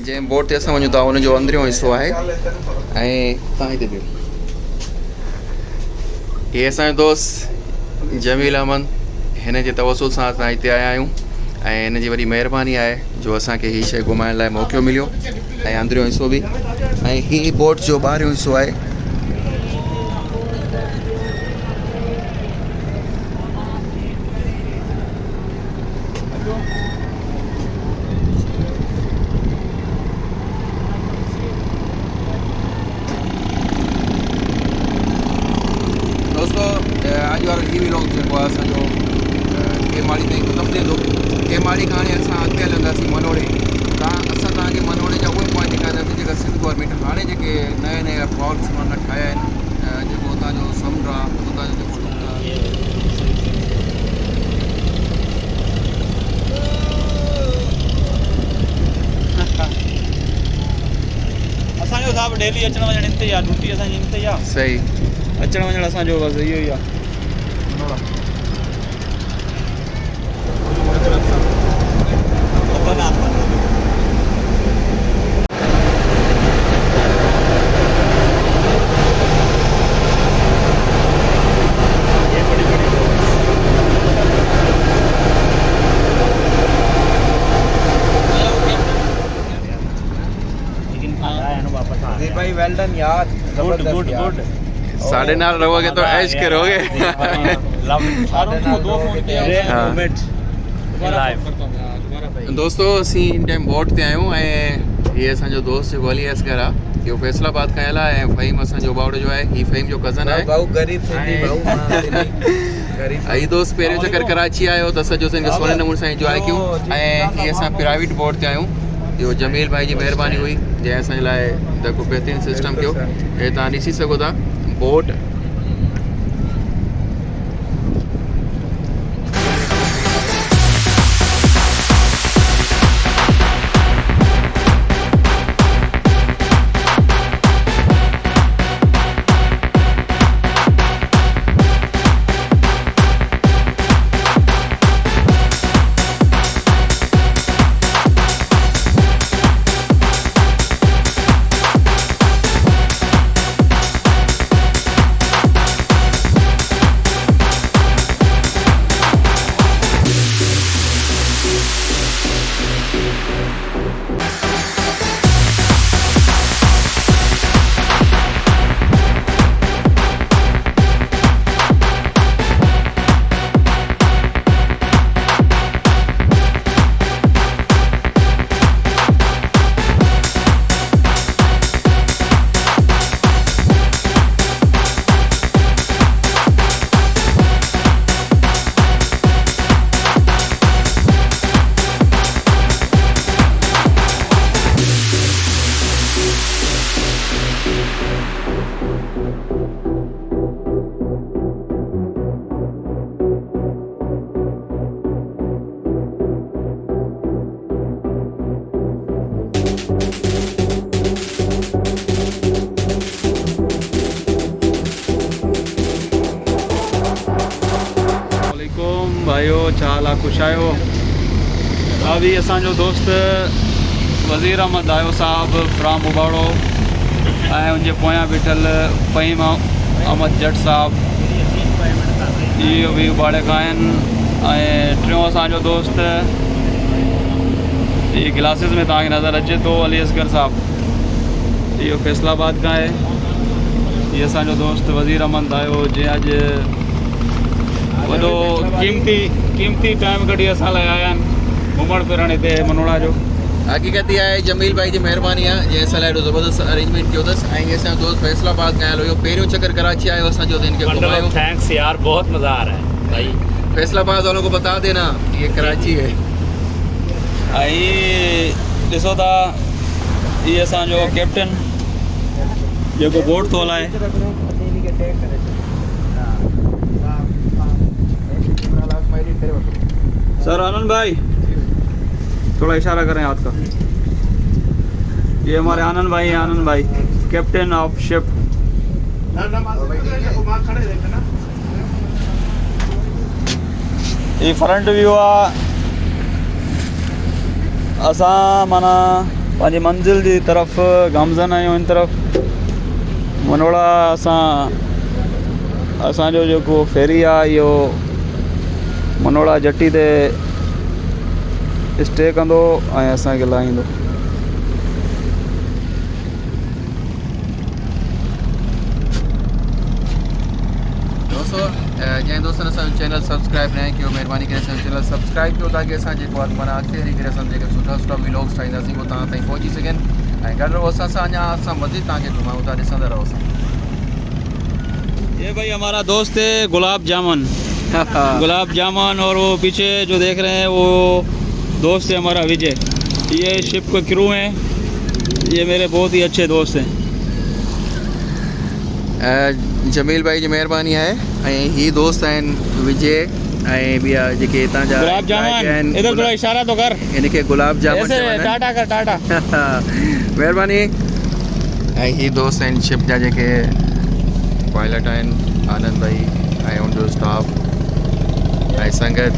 जंहिं बोट ते असां वञूं था उनजो अंदरियों हिसो आहे ऐं तव्हां हिते बीहो। इहे असांजो दोस्त जमील अहमद, हिन जे तवसुल सां असां हिते आया आहियूं ऐं हिन जी वॾी महिरबानी आहे जो असांखे हीअ शइ घुमाइण लाइ मौक़ो मिलियो ऐं अंदरियों हिसो बि ऐं हीअ बोट जो ॿाहिरियों हिसो आहे। दोस्तों अॼु वारो ही व्लॉग जेको आहे असांजो केमाड़ी ताईं ख़तमु थिए थो। केमाड़ी खां हाणे असां अॻिते हलंदासीं मनोड़े। असां तव्हांखे मनोड़े जा उहे पॉइंट ॾेखारींदासीं जेका सिंध गवर्नमेंट हाणे जेके नया नया फॉल्स माना ठाहिया आहिनि, जेको हुतां जो समुंड आहे, हुतां जो जेको असांजो साहब डेली अचण वञण हिते ई आहे, ड्यूटी असांजी हिते ई आहे। सही अचण वञण असांजो बसि इहो ई आहे। भाई वेल डन यार, गुड गुड गुड। साढ़े नाल रहोगे तो ऐश करोगे। दोस्तों असीं इन टाइम बोट ते आहियूं ऐं हीअ असांजो दोस्त जेको अली असगर आहे इहो फैसलाबाद खां आयल आहे ऐं फ़हीम असांजो बावड़ो जो आहे, हीअ फ़हीम जो कज़न आहे। भाऊ गरीब सिंधी भाऊ गरीब। हीअ दोस्त पहिरियों चक्कर कराची आयो त सॼो सिंध सोने नमूने सां इंजॉय कयूं ऐं हीअ असां प्राइवेट बोट ते आहियूं। इहो जमील भाई जी महिरबानी हुई जंहिं असांजे लाइ जेको बहितरीनु सिस्टम कयो। हे तव्हां ॾिसी सघो था बोट। भाइयों छा हाल आहे, ख़ुशि आहियो? अभी असांजो दोस्त वज़ीर अहमद आयो साहब फ्राम उबाड़ो ऐं उनजे पोयां बीठल फ़हीम अहमद जट साहब, इहो बि उबाड़े खां आहिनि। ऐं टियों असांजो दोस्त इहे ग्लासिस में तव्हांखे नज़र अचे थो अली असगर साहब, इहो फैसलाबाद खां आहे। इहे असांजो दोस्त वज़ीर अहमद आयो जंहिं अॼु वॾो कीमती टाइम कढी असां लाइ आया आहिनि घुमण फिरण हिते मनोड़ा जो। हक़ीक़त आहे जमील भाई जी महिरबानी आहे जंहिं असां लाइ एॾो ज़बरदस्त अरेंजमेंट कयो अथसि ऐं इहे असांजो दोस्त फैसलाबाद खां आयल हुयो, पहिरियों चक्कर कराची आयो असांजो दिन के घुमायो। थैंक्स यार, बहुत मज़ा आ रहा है भाई। फैसलाबाद वालों को बता देना ये कराची है। ऐं ॾिसो था इहे असांजो कैप्टन जेको बोट थो हलाए। सर आनंद भाई थोड़ा इशारा करें हाथ का। ये हमारे आनंद भाई हैं, आनंद भाई कैप्टन ऑफ शिप। ये फ्रंट व्यू आहे। असां माना पंहिंजी मंज़िल जी तरफ़ गामज़न आहियूं इन तरफ़ मनोड़ा असांजो जेको फेरी आहे इहो मनोड़ा जट्टी ते स्टे कंदो ऐं असांखे लाहींदो। दोस्तों जंहिं दोस्तनि असांजो चैनल सब्सक्राइब न कयो महिरबानी करे असांजो चैनल सब्सक्राइब कयो ताकी असां जेको आहे माना अॻिते हली करे असां जेके सुठा सुठा व्लॉग्स ठाहींदासीं उहो तव्हां ताईं पहुची सघनि ऐं गॾु रहो असां सां अञा असां मज़ीद तव्हांखे घुमायूं था ॾिसंदा रहो असां। ये भाई हमारा दोस्त है गुलाब जामुन और वो पीछे जो देख रहे हैं वो दोस्त है हमारा विजय। ये शिप का क्रू हैं, ये मेरे बहुत ही अच्छे दोस्त हैं। जमील भाई जी महिरबानी आहे ऐं ही दोस्त आहिनि विजय ऐं ॿिया जेके हितां जा गुलाब जामुन इधर थोड़ा इशारा तो कर, इनखे गुलाब जामुन ऐसे टाटा कर टाटा। महिरबानी। ऐं ही दोस्त आहिनि शिप जा जेके पायलट आहिनि आनंद भाई ऐं उनजो स्टाफ ऐं संगत